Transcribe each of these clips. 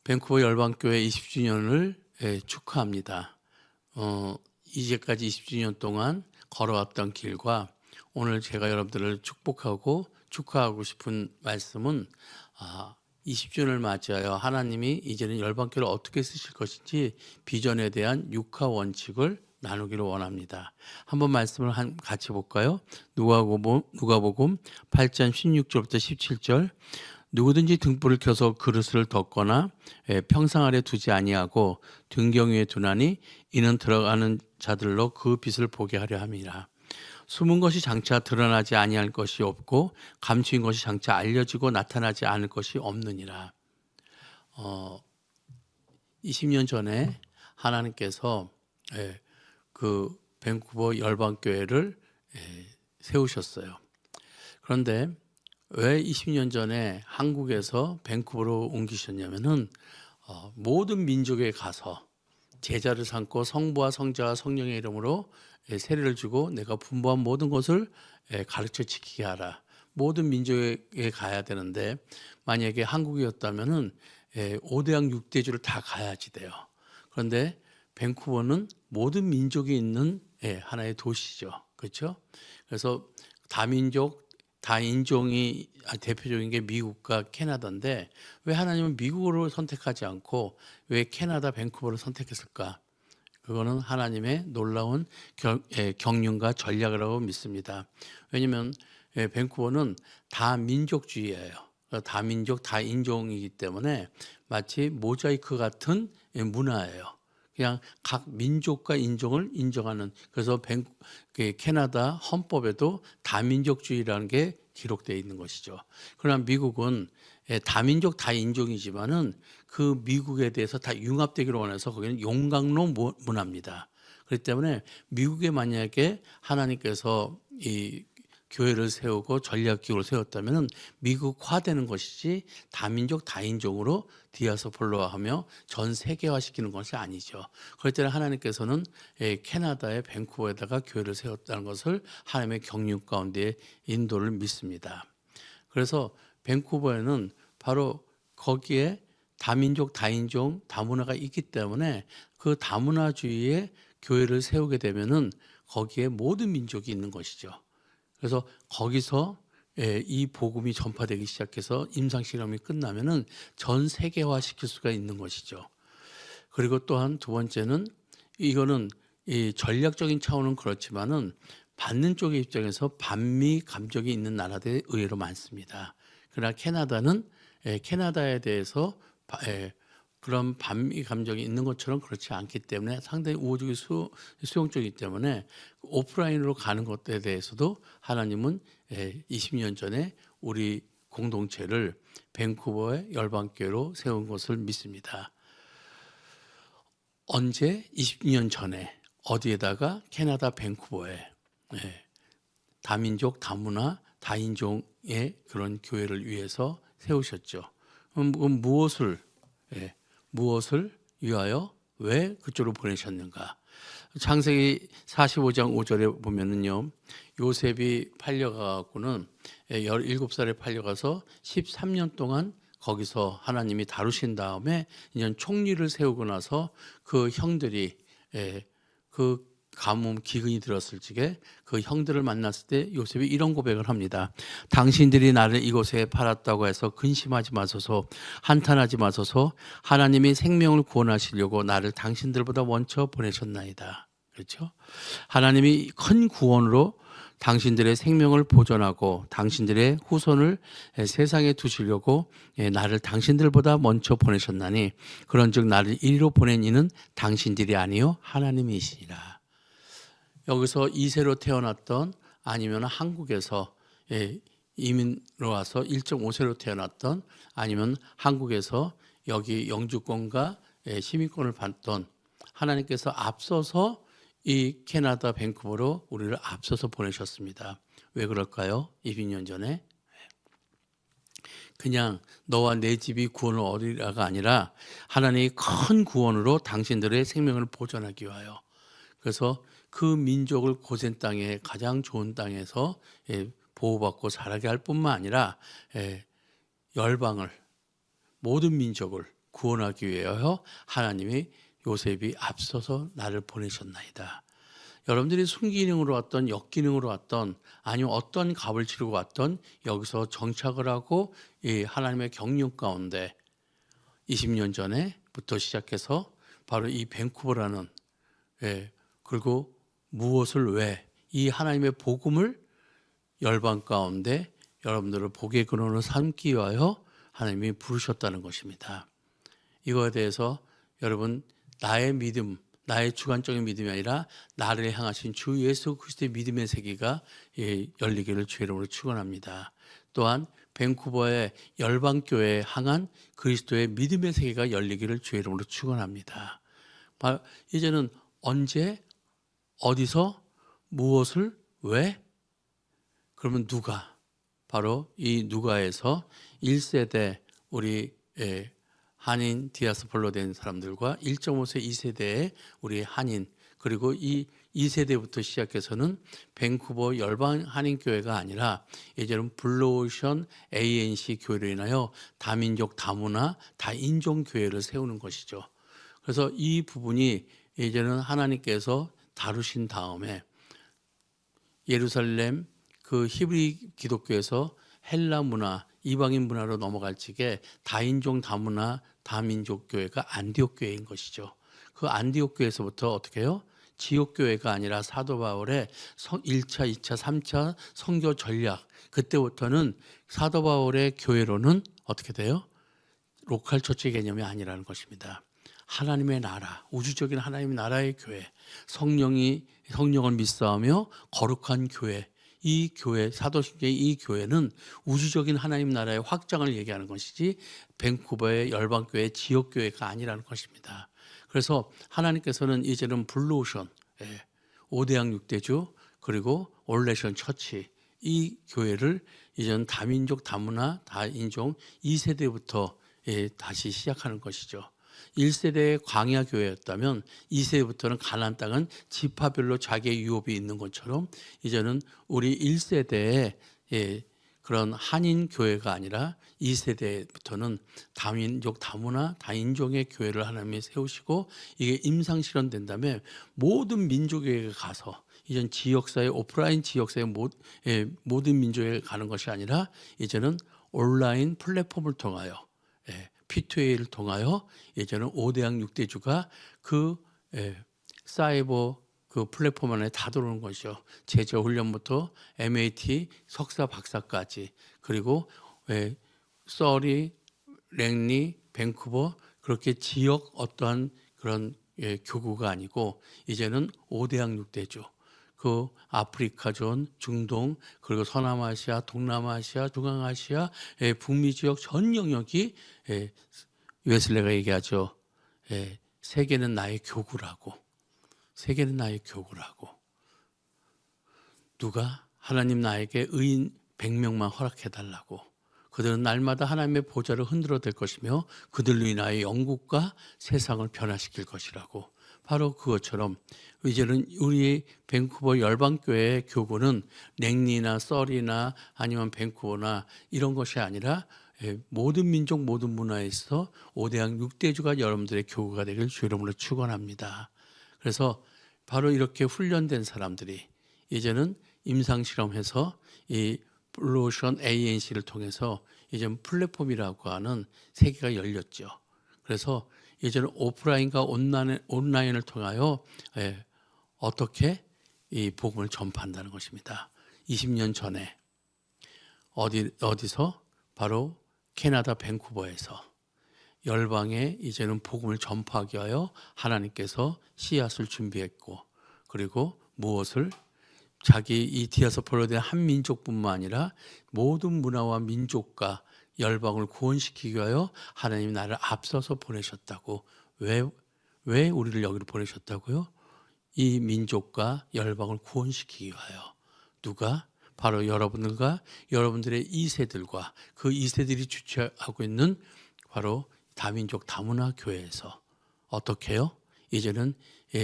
밴쿠버 열방교회 20주년을 축하합니다. 이제까지 20주년 동안 걸어왔던 길과 오늘 제가 여러분들을 축하하고 싶은 말씀은 20주년을 맞이하여 하나님이 이제는 열방교회를 어떻게 쓰실 것인지 비전에 대한 6화 원칙을 나누기를 원합니다. 한번 말씀을 같이 볼까요? 누가복음 8장 16절부터 17절. 누구든지 등불을 켜서 그릇을 덮거나 평상 아래 두지 아니하고 등경 위에 두나니 이는 들어가는 자들로 그 빛을 보게 하려 함이라. 숨은 것이 장차 드러나지 아니할 것이 없고 감추인 것이 장차 알려지고 나타나지 않을 것이 없느니라. 20년 전에 하나님께서 그 밴쿠버 열방교회를 세우셨어요. 그런데 왜 20년 전에 한국에서 밴쿠버로 옮기셨냐면은 모든 민족에 가서 제자를 삼고 성부와 성자와 성령의 이름으로 세례를 주고 내가 분부한 모든 것을 가르쳐 지키게 하라. 모든 민족에 가야 되는데 만약에 한국이었다면은 5대양 6대주를 다 가야지 돼요. 그런데 밴쿠버는 모든 민족이 있는 하나의 도시죠. 그렇죠? 그래서 다민족 다인종이 대표적인 게 미국과 캐나다인데 왜 하나님은 미국으로 선택하지 않고 왜 캐나다 밴쿠버를 선택했을까? 그거는 하나님의 놀라운 경륜과 전략이라고 믿습니다. 왜냐하면 밴쿠버는 다민족주의예요. 다민족, 다인종이기 때문에 마치 모자이크 같은 문화예요. 그냥 각 민족과 인종을 인정하는, 그래서 캐나다 헌법에도 다민족주의라는 게 기록되어 있는 것이죠. 그러나 미국은 다민족 다인종이지만은 그 미국에 대해서 다 융합되기를 원해서 거기는 용광로 문화입니다. 그렇기 때문에 미국에 만약에 하나님께서 이 교회를 세우고 전략기구를 세웠다면 미국화되는 것이지 다민족 다인종으로 디아스폴라하며 전 세계화시키는 것이 아니죠. 그럴 때는 하나님께서는 캐나다의 밴쿠버에다가 교회를 세웠다는 것을 하나님의 경륜 가운데 인도를 믿습니다. 그래서 밴쿠버에는 바로 거기에 다민족 다인종 다문화가 있기 때문에 그 다문화주의의 교회를 세우게 되면은 거기에 모든 민족이 있는 것이죠. 그래서 거기서 이 복음이 전파되기 시작해서 임상실험이 끝나면은 전 세계화 시킬 수가 있는 것이죠. 그리고 또한 두 번째는 이거는 이 전략적인 차원은 그렇지만은 받는 쪽의 입장에서 반미 감정이 있는 나라들이 의외로 많습니다. 그러나 캐나다는 캐나다에 대해서 그런 반미 감정이 있는 것처럼 그렇지 않기 때문에 상당히 우호적이 수용적이기 때문에 오프라인으로 가는 것에 대해서도 하나님은 20년 전에 우리 공동체를 밴쿠버의 열방교회로 세운 것을 믿습니다. 언제? 20년 전에 어디에다가? 캐나다 밴쿠버에 다민족, 다문화, 다인종의 그런 교회를 위해서 세우셨죠. 무엇을 위하여 왜 그쪽으로 보내셨는가? 창세기 45장 5절에 보면은요, 요셉이 팔려가고는 17살에 팔려가서 13년 동안 거기서 하나님이 다루신 다음에 이제 총리를 세우고 나서 그 형들이 그 가뭄 기근이 들었을 적에 그 형들을 만났을 때 요셉이 이런 고백을 합니다. 당신들이 나를 이곳에 팔았다고 해서 근심하지 마소서, 한탄하지 마소서. 하나님이 생명을 구원하시려고 나를 당신들보다 먼저 보내셨나이다. 그렇죠? 하나님이 큰 구원으로 당신들의 생명을 보존하고 당신들의 후손을 세상에 두시려고 나를 당신들보다 먼저 보내셨나니 그런즉 나를 이리로 보낸 이는 당신들이 아니요 하나님이시니라. 여기서 2세로 태어났던 아니면 한국에서 이민으로 와서 1.5세로 태어났던 아니면 한국에서 여기 영주권과 시민권을 받던 하나님께서 앞서서 이 캐나다 밴쿠버로 우리를 앞서서 보내셨습니다. 왜 그럴까요? 20년 전에 그냥 너와 내 집이 구원을 얻으리라가 아니라 하나님의 큰 구원으로 당신들의 생명을 보존하기 위하여, 그래서 그 민족을 고센 땅에 가장 좋은 땅에서 보호받고 자라게 할 뿐만 아니라 열방을 모든 민족을 구원하기 위하여 하나님이 요셉이 앞서서 나를 보내셨나이다. 여러분들이 순기능으로 왔던 역기능으로 왔던 아니면 어떤 값을 치르고 왔던 여기서 정착을 하고 이 하나님의 경륜 가운데 20년 전에부터 시작해서 바로 이 밴쿠버라는 그리고 무엇을 왜 이 하나님의 복음을 열방 가운데 여러분들을 복의 근원으로 삼기 위하여 하나님이 부르셨다는 것입니다. 이거에 대해서 여러분 나의 믿음, 나의 주관적인 믿음이 아니라 나를 향하신 주 예수 그리스도의 믿음의 세계가 열리기를 주의 이름으로 축원합니다. 또한 밴쿠버의 열방교회에 향한 그리스도의 믿음의 세계가 열리기를 주의 이름으로 축원합니다. 이제는 언제, 어디서, 무엇을, 왜? 그러면 누가? 바로 이 누가에서 1세대 우리 한인 디아스폴로 된 사람들과 1.5세 2세대의 우리 한인 그리고 이 2세대부터 시작해서는 밴쿠버 열방 한인교회가 아니라 이제는 블루오션 ANC 교회로 인하여 다민족 다문화 다인종 교회를 세우는 것이죠. 그래서 이 부분이 이제는 하나님께서 다루신 다음에 예루살렘 그 히브리 기독교에서 헬라 문화, 이방인 문화로 넘어갈 적에 다인종 다문화 다민족 교회가 안디옥 교회인 것이죠. 그 안디옥 교회에서부터 어떻게 해요? 지역 교회가 아니라 사도 바울의 1차, 2차, 3차 선교 전략 그때부터는 사도 바울의 교회로는 어떻게 돼요? 로컬 처치 개념이 아니라는 것입니다. 하나님의 나라, 우주적인 하나님의 나라의 교회, 성령을 믿사하며 거룩한 교회, 이 교회, 사도신경의 이 교회는 우주적인 하나님 나라의 확장을 얘기하는 것이지 밴쿠버의 열방교회, 지역교회가 아니라는 것입니다. 그래서 하나님께서는 이제는 블루오션, 5대양 6대주 그리고 올레션 처치 이 교회를 이제는 다민족, 다문화, 다인종 2세대부터 다시 시작하는 것이죠. 1세대의 광야교회였다면 2세대부터는 가나안 땅은 지파별로 자기의 유업이 있는 것처럼 이제는 우리 1세대의 그런 한인교회가 아니라 2세대부터는 다민족, 다문화, 다인종의 교회를 하나님이 세우시고 이게 임상실현 다음에 모든 민족에게 가서 이젠 지역사회, 오프라인 지역사회 모든 민족에 가는 것이 아니라 이제는 온라인 플랫폼을 통하여 P2A를 통하여 이제는 5대양 6대주가 그 사이버 그 플랫폼 안에 다 들어오는 것이죠. 제자 훈련부터 MAT 석사 박사까지 그리고 서리, 랭리, 밴쿠버 그렇게 지역 어떠한 그런 교구가 아니고 이제는 5대양 6대주 그 아프리카존, 중동 그리고 서남아시아, 동남아시아, 중앙아시아 북미 지역 전 영역이 웨슬레가 얘기하죠. 세계는 나의 교구라고. 세계는 나의 교구라고. 누가 하나님 나에게 의인 100명만 허락해달라고. 그들은 날마다 하나님의 보좌를 흔들어댈 것이며 그들로 인하여 영국과 세상을 변화시킬 것이라고. 바로 그것처럼 이제는 우리 밴쿠버 열방교회의 교구는 랭리나 서리나 아니면 밴쿠버나 이런 것이 아니라 모든 민족 모든 문화에서 5대양 6대주가 여러분들의 교구가 되길 주 이름으로 축원합니다. 그래서 바로 이렇게 훈련된 사람들이 이제는 임상실험해서 이 블루오션 ANC를 통해서 이제 플랫폼이라고 하는 세계가 열렸죠. 그래서 이제는 오프라인과 온라인을 통하여 어떻게 이 복음을 전파한다는 것입니다. 20년 전에 어디서 바로 캐나다 밴쿠버에서 열방에 이제는 복음을 전파하기 위하여 하나님께서 씨앗을 준비했고 그리고 무엇을 자기 이 디아스포라에 대한 한 민족뿐만 아니라 모든 문화와 민족과 열방을 구원시키기 위하여 하나님이 나를 앞서서 보내셨다고. 왜 우리를 여기로 보내셨다고요? 이 민족과 열방을 구원시키기 위하여. 누가? 바로 여러분들과 여러분들의 2세들과 그 2세들이 주최하고 있는 바로 다민족 다문화 교회에서 어떻게 해요? 이제는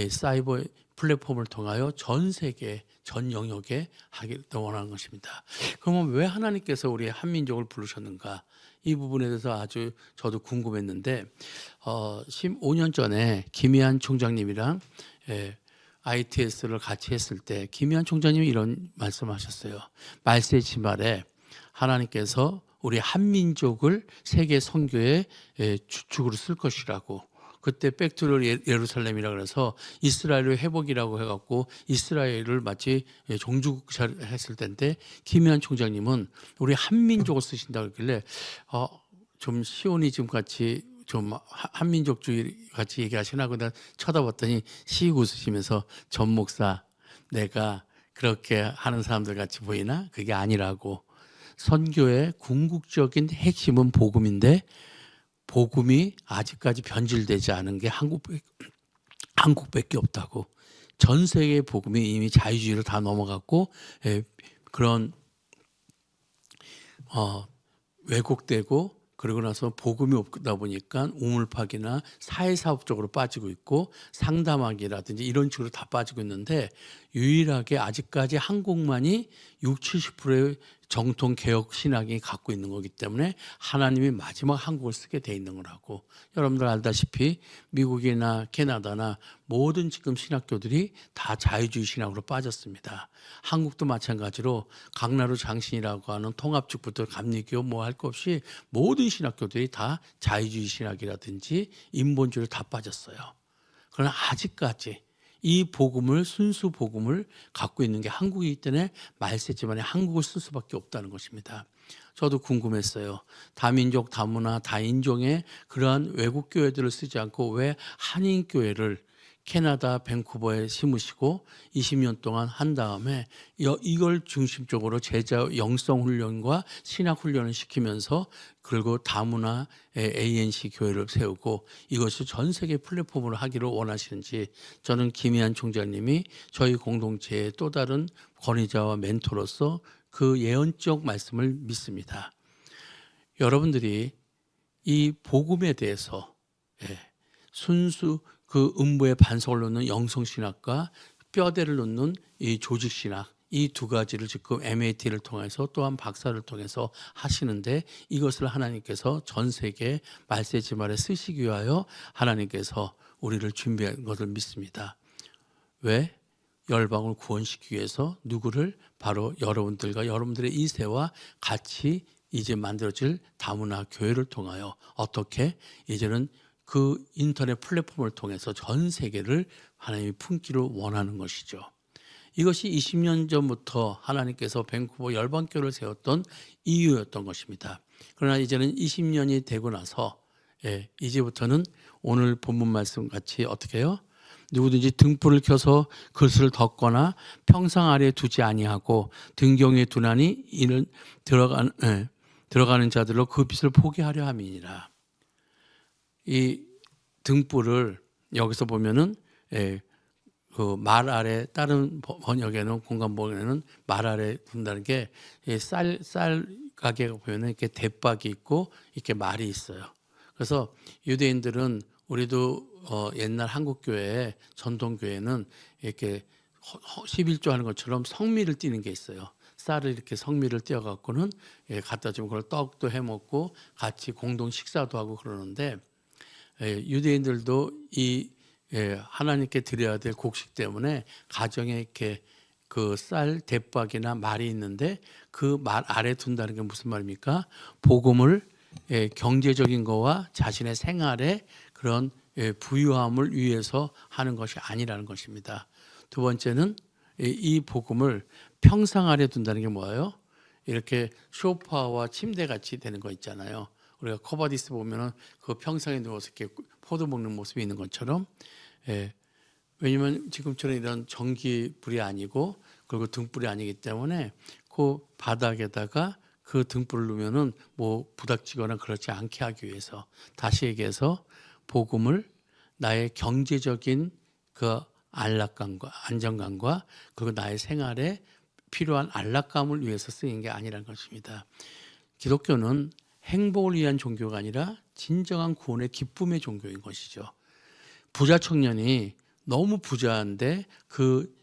사이버 플랫폼을 통하여 전 세계 전 영역에 하기를 원하는 것입니다. 그러면 왜 하나님께서 우리 한민족을 부르셨는가? 이 부분에 대해서 아주 저도 궁금했는데 15년 전에 김희한 총장님이랑 ITS를 같이 했을 때 김희한 총장님이 이런 말씀하셨어요. 말세 지말에 하나님께서 우리 한민족을 세계 선교의 주축으로 쓸 것이라고. 그때 백투르 예루살렘이라 그래서 이스라엘의 회복이라고 해갖고 이스라엘을 마치 종주국을 했을 텐데 김희한 총장님은 우리 한민족을 쓰신다 그랬길래 좀 시오니즘 같이 좀 한민족주의 같이 얘기하시나 그다 쳐다봤더니 씩 웃으시면서 전 목사 내가 그렇게 하는 사람들 같이 보이나? 그게 아니라고. 선교의 궁극적인 핵심은 복음인데 복음이 아직까지 변질되지 않은 게 한국밖에 없다고. 전 세계의 복음이 이미 자유주의로 다 넘어갔고 그런 왜곡되고 그러고 나서 복음이 없다 보니까 우물파기나 사회사업 쪽으로 빠지고 있고 상담하기라든지 이런 식으로 다 빠지고 있는데 유일하게 아직까지 한국만이 60-70%의 정통 개혁 신학이 갖고 있는 거기 때문에 하나님이 마지막 한국을 쓰게 돼 있는 거라고. 여러분들 알다시피 미국이나 캐나다나 모든 지금 신학교들이 다 자유주의 신학으로 빠졌습니다. 한국도 마찬가지로 강나루 장신이라고 하는 통합축부터 감리교 뭐 할 것 없이 모든 신학교들이 다 자유주의 신학이라든지 인본주의로 다 빠졌어요. 그러나 아직까지 이 복음을 순수 복음을 갖고 있는 게 한국이기 때문에 말세지만에 한국을 쓸 수밖에 없다는 것입니다. 저도 궁금했어요. 다민족, 다문화, 다인종의 그러한 외국 교회들을 쓰지 않고 왜 한인 교회를 캐나다 밴쿠버에 심으시고 20년 동안 한 다음에 이걸 중심적으로 제자 영성 훈련과 신학 훈련을 시키면서 그리고 다문화 ANC 교회를 세우고 이것을 전 세계 플랫폼으로 하기를 원하시는지 저는 김희한 총장님이 저희 공동체의 또 다른 권위자와 멘토로서 그 예언적 말씀을 믿습니다. 여러분들이 이 복음에 대해서 순수 그 음부의 반석을 놓는 영성신학과 뼈대를 놓는 이 조직신학 이 두 가지를 지금 MAT를 통해서 또한 박사를 통해서 하시는데 이것을 하나님께서 전 세계 말세지말에 쓰시기 위하여 하나님께서 우리를 준비한 것을 믿습니다. 왜? 열방을 구원시키기 위해서 누구를? 바로 여러분들과 여러분들의 이세와 같이 이제 만들어질 다문화 교회를 통하여 어떻게 이제는 그 인터넷 플랫폼을 통해서 전 세계를 하나님이 품기를 원하는 것이죠. 이것이 20년 전부터 하나님께서 밴쿠버 열방교회를 세웠던 이유였던 것입니다. 그러나 이제는 20년이 되고 나서 이제부터는 오늘 본문 말씀 같이 어떻게 해요? 누구든지 등불을 켜서 그릇을 덮거나 평상 아래에 두지 아니하고 등경에 두나니 이는 들어가는 자들로 그 빛을 포기하려 함이니라. 이 등불을 여기서 보면은 그 말 아래 다른 번역에는 공간 번역에는 말 아래 둔다는 게 쌀 가게 보면은 이렇게 대박이 있고 이렇게 말이 있어요. 그래서 유대인들은 우리도 옛날 한국 교회 전통 교회는 이렇게 11조 하는 것처럼 성미를 띄는 게 있어요. 쌀을 이렇게 성미를 띄어 갖고는 갖다 주면 그걸 떡도 해 먹고 같이 공동 식사도 하고 그러는데 유대인들도 이 하나님께 드려야 될 곡식 때문에 가정에 이렇게 그 쌀 대박이나 말이 있는데 그 말 아래 둔다는 게 무슨 말입니까? 복음을 경제적인 거와 자신의 생활에 그런 부유함을 위해서 하는 것이 아니라는 것입니다. 두 번째는 이 복음을 평상 아래 둔다는 게 뭐예요? 이렇게 소파와 침대 같이 되는 거 있잖아요. 우리가 커버디스 보면은 그 평상에 누워서 이렇게 포도 먹는 모습이 있는 것처럼 왜냐하면 지금처럼 이런 전기불이 아니고 그리고 등불이 아니기 때문에 그 바닥에다가 그 등불을 놓으면은 뭐 부닥치거나 그렇지 않게 하기 위해서 다시 얘기해서 복음을 나의 경제적인 그 안락감과 안정감과 그리고 나의 생활에 필요한 안락감을 위해서 쓰인 게 아니라는 것입니다. 기독교는 행복을 위한 종교가 아니라 진정한 구원의 기쁨의 종교인 것이죠. 부자 청년이 너무 부자한데 그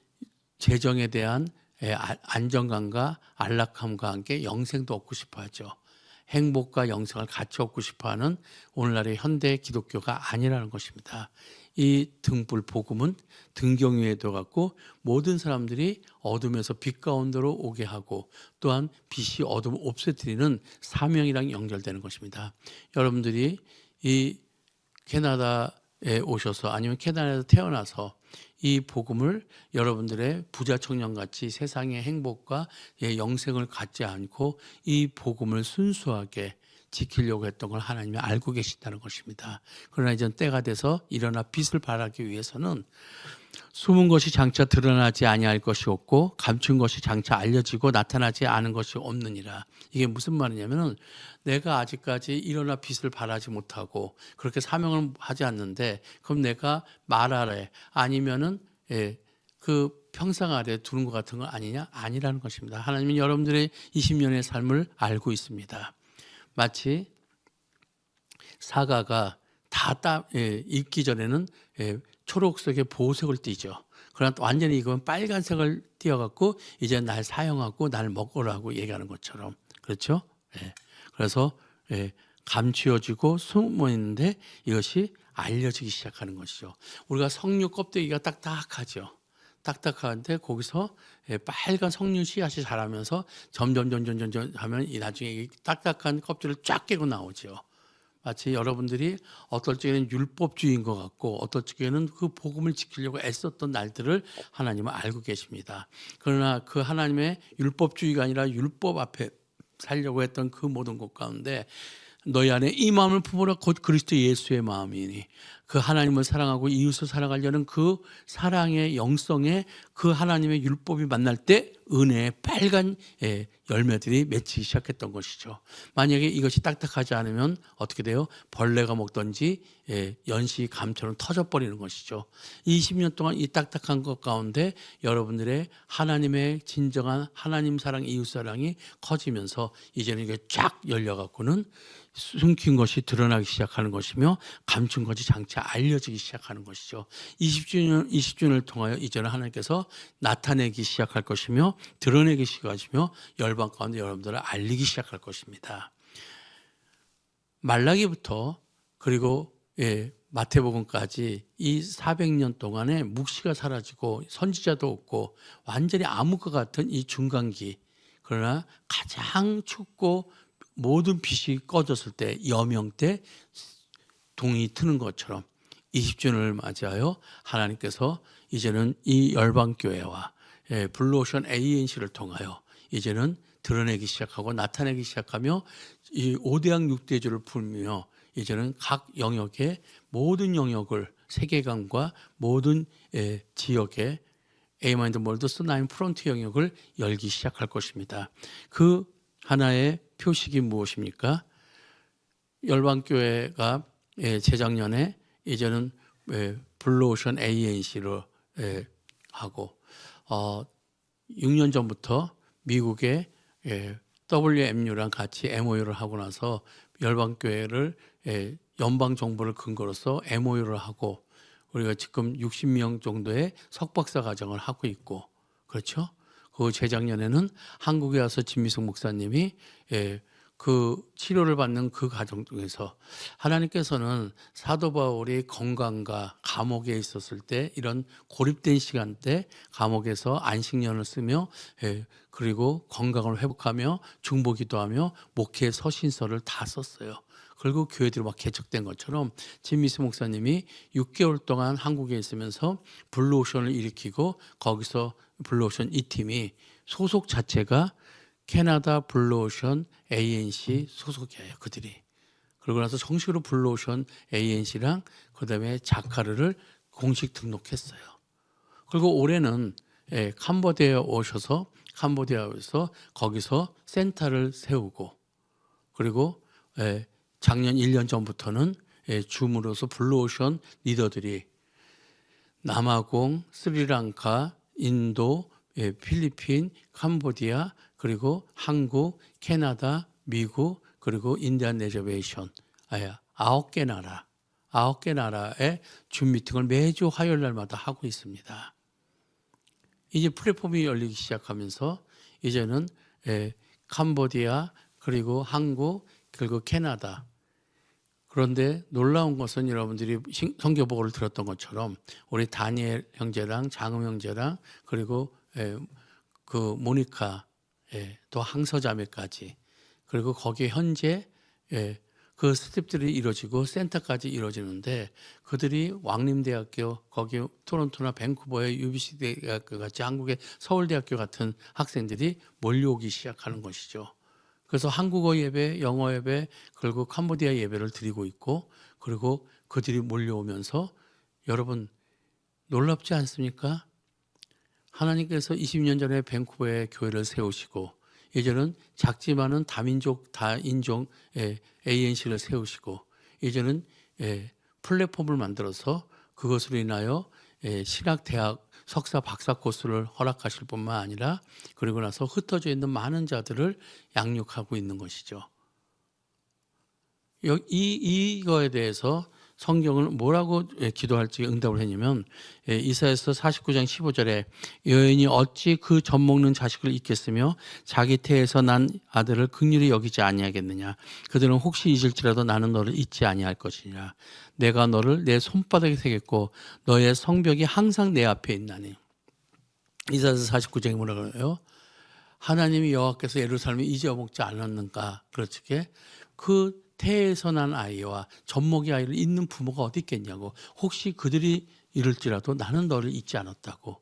재정에 대한 안정감과 안락함과 함께 영생도 얻고 싶어 하죠. 행복과 영생을 같이 얻고 싶어하는 오늘날의 현대 기독교가 아니라는 것입니다. 이 등불 복음은 등경 위에 들어갔고 모든 사람들이 어둠에서 빛 가운데로 오게 하고 또한 빛이 어둠을 없애뜨리는 사명이랑 연결되는 것입니다. 여러분들이 이 캐나다에 오셔서 아니면 캐나다에서 태어나서 이 복음을 여러분들의 부자 청년같이 세상의 행복과 영생을 갖지 않고 이 복음을 순수하게 지키려고 했던 걸 하나님이 알고 계신다는 것입니다. 그러나 이제 때가 돼서 일어나 빛을 발하기 위해서는 숨은 것이 장차 드러나지 아니할 것이 없고 감춘 것이 장차 알려지고 나타나지 않은 것이 없느니라. 이게 무슨 말이냐면은 내가 아직까지 일어나 빛을 발하지 못하고 그렇게 사명을 하지 않는데 그럼 내가 말 아래 아니면은 그 평상 아래 두는 것 같은 건 아니냐? 아니라는 것입니다. 하나님은 여러분들의 20년의 삶을 알고 있습니다. 마치 사과가 다 익기 전에는 초록색의 보색을 띠죠. 그러나 완전히 익으면 빨간색을 띄어갖고 이제 날 사용하고 날 먹으라고 얘기하는 것처럼 그렇죠? 그래서 감추어지고 숨어 있는데 이것이 알려지기 시작하는 것이죠. 우리가 석류 껍데기가 딱딱하죠. 딱딱한데 거기서 빨간 석류 씨앗이 자라면서 점점 하면 이 나중에 이 딱딱한 껍질을 쫙 깨고 나오죠. 마치 여러분들이 어떨 적에는 율법주의인 것 같고 어떨 적에는 그 복음을 지키려고 애썼던 날들을 하나님은 알고 계십니다. 그러나 그 하나님의 율법주의가 아니라 율법 앞에 살려고 했던 그 모든 것 가운데 너희 안에 이 마음을 품으라 곧 그리스도 예수의 마음이니 그 하나님을 사랑하고 이웃을 사랑하려는 그 사랑의 영성에 그 하나님의 율법이 만날 때 은혜의 빨간 열매들이 맺히기 시작했던 것이죠. 만약에 이것이 딱딱하지 않으면 어떻게 돼요? 벌레가 먹든지 연시 감처럼 터져버리는 것이죠. 20년 동안 이 딱딱한 것 가운데 여러분들의 하나님의 진정한 하나님 사랑, 이웃 사랑이 커지면서 이제는 이게 쫙 열려갖고는 숨긴 것이 드러나기 시작하는 것이며 감춘 것이 장차 알려지기 시작하는 것이죠. 20주년을 통하여 이제는 하나님께서 나타내기 시작할 것이며 드러내기 시작하시며 열방 가운데 여러분들을 알리기 시작할 것입니다. 말라기부터 그리고 마태복음까지 이 400년 동안에 묵시가 사라지고 선지자도 없고 완전히 암흑과 같은 이 중간기, 그러나 가장 춥고 모든 빛이 꺼졌을 때 여명 때 동이 트는 것처럼 20주년을 맞이하여 하나님께서 이제는 이 열방교회와 블루오션 ANC를 통하여 이제는 드러내기 시작하고 나타내기 시작하며 이 5대양 6대주를 풀며 이제는 각 영역의 모든 영역을 세계관과 모든 지역의 에이마인드 몰드스 나인 프론트 영역을 열기 시작할 것입니다. 그 하나의 표식이 무엇입니까? 열방교회가 재작년에 이제는 블루오션 ANC로 하고 6년 전부터 미국의 WMU랑 같이 MOU를 하고 나서 열방교회를 연방정부를 근거로서 MOU를 하고 우리가 지금 60명 정도의 석박사 과정을 하고 있고 그렇죠? 그 재작년에는 한국에 와서 진미숙 목사님이 그 치료를 받는 그 과정 중에서 하나님께서는 사도 바울이 건강과 감옥에 있었을 때 이런 고립된 시간 때 감옥에서 안식년을 쓰며 그리고 건강을 회복하며 중보기도하며 목회 서신서를 다 썼어요. 그리고 교회들이 막 개척된 것처럼 진미수 목사님이 6개월 동안 한국에 있으면서 블루오션을 일으키고 거기서 블루오션 이 팀이 소속 자체가 캐나다 블루오션 ANC 소속이에요. 그들이. 그러고 나서 정식으로 블루오션 ANC랑 그다음에 자카르를 공식 등록했어요. 그리고 올해는 캄보디아에 오셔서 캄보디아에서 거기서 센터를 세우고 그리고 작년 1년 전부터는 줌으로서 블루오션 리더들이 남아공, 스리랑카, 인도, 필리핀, 캄보디아 그리고 한국, 캐나다, 미국 그리고 인디안 레저베이션 9개 나라의 줌 미팅을 매주 화요일 날마다 하고 있습니다. 이제 플랫폼이 열리기 시작하면서 이제는 캄보디아 그리고 한국, 결국 캐나다. 그런데 놀라운 것은 여러분들이 선교 보고를 들었던 것처럼 우리 다니엘 형제랑 장음 형제랑 그리고 그 모니카 또 항서자매까지 그리고 거기에 현재 그 스텝들이 이루어지고 센터까지 이루어지는데 그들이 왕림대학교 거기 토론토나 밴쿠버의 UBC 대학교 같이 한국의 서울대학교 같은 학생들이 몰려오기 시작하는 것이죠. 그래서 한국어 예배, 영어 예배, 그리고 캄보디아 예배를 드리고 있고 그리고 그들이 몰려오면서 여러분 놀랍지 않습니까? 하나님께서 20년 전에 밴쿠버에 교회를 세우시고 이제는 작지만은 다민족, 다인종 ANC를 세우시고 이제는 플랫폼을 만들어서 그것으로 인하여 신학대학 석사 박사 코스를 허락하실 뿐만 아니라 그리고 나서 흩어져 있는 많은 자들을 양육하고 있는 것이죠. 이거에 대해서 성경은 뭐라고 기도할지 응답을 했냐면 이사야서 49장 15절에 여인이 어찌 그 젖 먹는 자식을 잊겠으며 자기 태에서 난 아들을 긍휼히 여기지 아니하겠느냐. 그들은 혹시 잊을지라도 나는 너를 잊지 아니할 것이냐. 내가 너를 내 손바닥에 새겼고 너의 성벽이 항상 내 앞에 있나니. 이사야서 49장에 뭐라 그래요? 하나님이 여호와께서 예루살렘을 잊어먹지 않았는가. 그렇게 그 태에서 난 아이와 젖먹이 아이를 잊는 부모가 어디 있겠냐고. 혹시 그들이 이럴지라도 나는 너를 잊지 않았다고.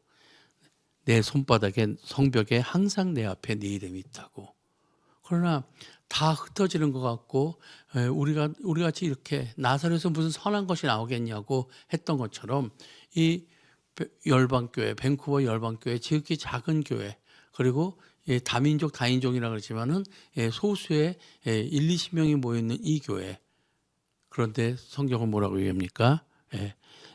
내 손바닥에 성벽에 항상 내 앞에 네 이름이 있다고. 그러나 다 흩어지는 것 같고 우리 같이 이렇게 나사렛에서 무슨 선한 것이 나오겠냐고 했던 것처럼 이 열방교회, 밴쿠버 열방교회 지극히 작은 교회 그리고 다민족 다인종이라고 그러지만은 소수의 1-20명이 모여있는 이 교회. 그런데 성경은 뭐라고 얘기합니까?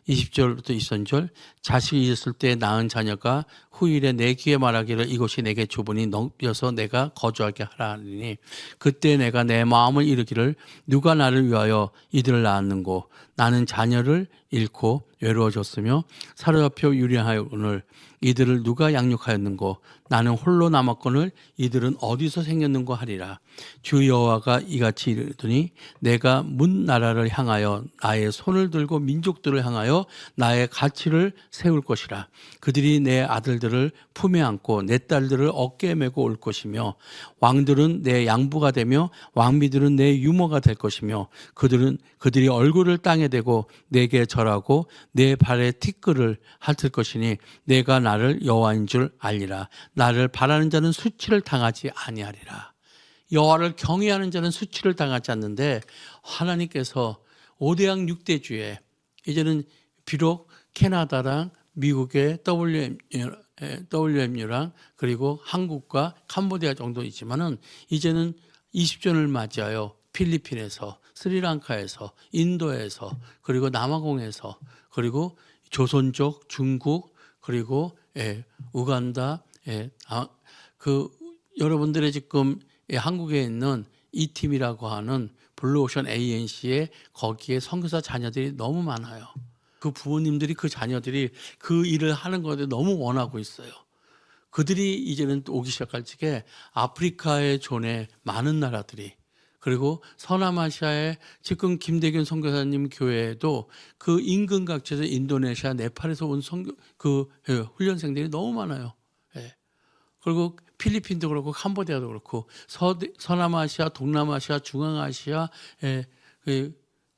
20절부터 23절 자식이 있을 때 낳은 자녀가 후일에 내 귀에 말하기를 이곳이 내게 좁으니 넓혀서 내가 거주하게 하라 하니 그때 내가 내 마음을 이르기를 누가 나를 위하여 이들을 낳았는고 나는 자녀를 잃고 외로워졌으며 사로잡혀 유리하여오늘 이들을 누가 양육하였는고 나는 홀로 남았거늘 이들은 어디서 생겼는고 하리라. 주 여호와가 이같이 이르더니 내가 문 나라를 향하여 나의 손을 들고 민족들을 향하여 나의 가치를 세울 것이라. 그들이 내 아들들을 품에 안고 내 딸들을 어깨에 메고 올 것이며 왕들은 내 양부가 되며 왕비들은 내 유모가 될 것이며 그들이 얼굴을 땅에 대고 내게 절하고 내 발에 티끌을 핥을 것이니 내가 나를 여호와인 줄 알리라. 나를 바라는 자는 수치를 당하지 아니하리라. 여호와를 경외하는 자는 수치를 당하지 않는데 하나님께서 5대양 6대주에 이제는 비록 캐나다랑 미국의 WMU랑 그리고 한국과 캄보디아 정도 있지만은 이제는 20전을 맞이하여 필리핀에서 스리랑카에서 인도에서 그리고 남아공에서 그리고 조선족 중국 그리고 우간다 여러분들의 지금 한국에 있는 이 팀이라고 하는 블루오션 ANC에 거기에 선교사 자녀들이 너무 많아요. 그 부모님들이 그 자녀들이 그 일을 하는 것에 너무 원하고 있어요. 그들이 이제는 또 오기 시작할 적에 아프리카의 존에 많은 나라들이 그리고 서남아시아의 지금 김대균 선교사님 교회에도 그 인근 각지에서 인도네시아, 네팔에서 온 훈련생들이 너무 많아요. 그리고 필리핀도 그렇고 캄보디아도 그렇고 서남아시아, 동남아시아, 중앙아시아,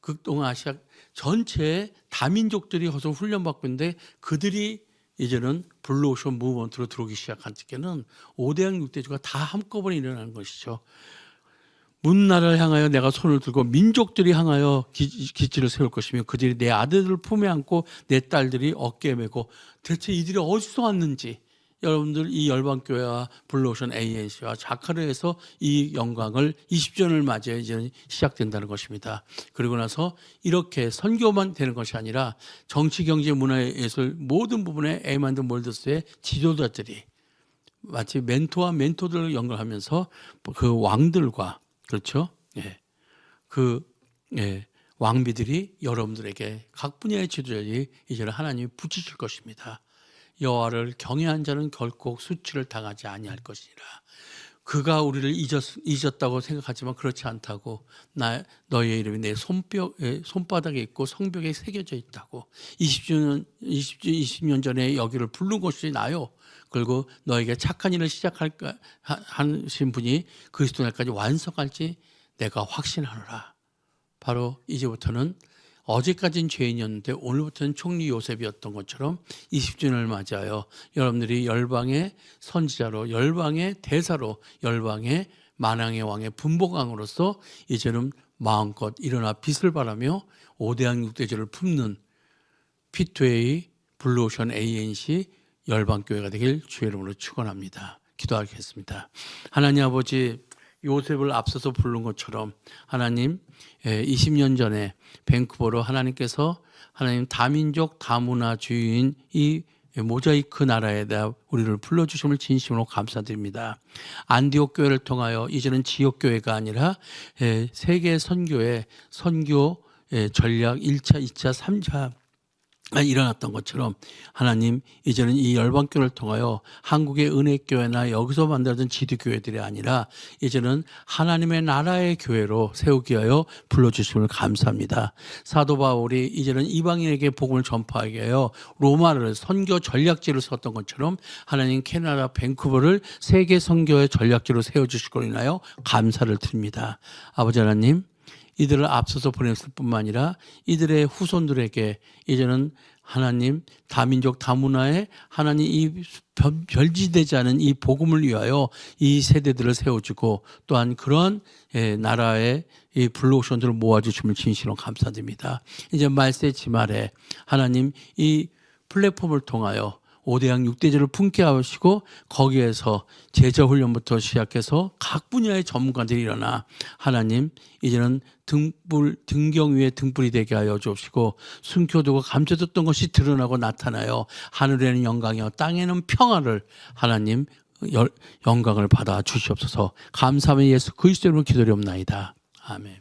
극동아시아 전체에 다민족들이 거기서 훈련받고 있는데 그들이 이제는 블루오션 무브먼트로 들어오기 시작한 때는 5대양 6대주가 다 한꺼번에 일어나는 것이죠. 문나라를 향하여 내가 손을 들고 민족들이 향하여 기치를 세울 것이며 그들이 내 아들들을 품에 안고 내 딸들이 어깨에 메고 대체 이들이 어디서 왔는지 여러분들 이 열방교회와 블루오션 ANC와 자카르에서 이 영광을 20전을 맞이해 이제 시작된다는 것입니다. 그리고 나서 이렇게 선교만 되는 것이 아니라 정치, 경제, 문화, 예술 모든 부분에 에이만드 몰드스의 지도자들이 마치 멘토와 멘토들을 연결하면서 그 왕들과 그렇죠? 왕비들이 여러분들에게 각 분야의 지도자들이 이제는 하나님이 붙이실 것입니다. 여호와를 경외한 자는 결코 수치를 당하지 아니할 것이라. 그가 우리를 잊었다고 생각하지만 그렇지 않다고. 너의 이름이 내 손바닥에 있고 성벽에 새겨져 있다고. 20년 전에 여기를 부른 것이 나요. 그리고 너에게 착한 일을 시작할까 하신 분이 그리스도 날까지 완성할지 내가 확신하노라. 바로 이제부터는 어제까지는 죄인이었는데 오늘부터는 총리 요셉이었던 것처럼 20주년을 맞이하여 여러분들이 열방의 선지자로, 열방의 대사로, 열방의 만왕의 왕의 분봉왕으로서 이제는 마음껏 일어나 빛을 발하며 5대양 6대조를 품는 P2A 블루오션 ANC 열방교회가 되길 주의 이름으로 축원합니다. 기도하겠습니다. 하나님 아버지, 요셉을 앞서서 부른 것처럼 하나님 20년 전에 밴쿠버로 하나님께서 하나님 다민족 다문화주의인 이 모자이크 나라에다 우리를 불러주심을 진심으로 감사드립니다. 안디옥 교회를 통하여 이제는 지역교회가 아니라 세계 선교의 선교 전략 1차, 2차, 3차 일어났던 것처럼 하나님 이제는 이 열방교회를 통하여 한국의 은혜교회나 여기서 만들어진 지도교회들이 아니라 이제는 하나님의 나라의 교회로 세우기 위하여 불러주심을 감사합니다. 사도 바울이 이제는 이방인에게 복음을 전파하게 하여 로마를 선교 전략지로 썼던 것처럼 하나님 캐나다 밴쿠버를 세계 선교의 전략지로 세워주실 것을 인하여 감사를 드립니다. 아버지 하나님, 이들을 앞서서 보냈을 뿐만 아니라 이들의 후손들에게 이제는 하나님 다민족 다문화의 하나님 이 별지되지 않은 이 복음을 위하여 이 세대들을 세워주고 또한 그런 나라의 이 블루오션들을 모아주심을 진심으로 감사드립니다. 이제 말세지 말에 하나님 이 플랫폼을 통하여 5대양 6대조를 품게 하시고 거기에서 제자 훈련부터 시작해서 각 분야의 전문가들이 일어나 하나님 이제는 등경 위에 등불이 되게 하여 주시고 숨겨두고 감춰뒀던 것이 드러나고 나타나요. 하늘에는 영광이요 땅에는 평화를 하나님 영광을 받아 주시옵소서. 감사하며 예수 그리스도 이름으로 기도드리옵나이다. 아멘.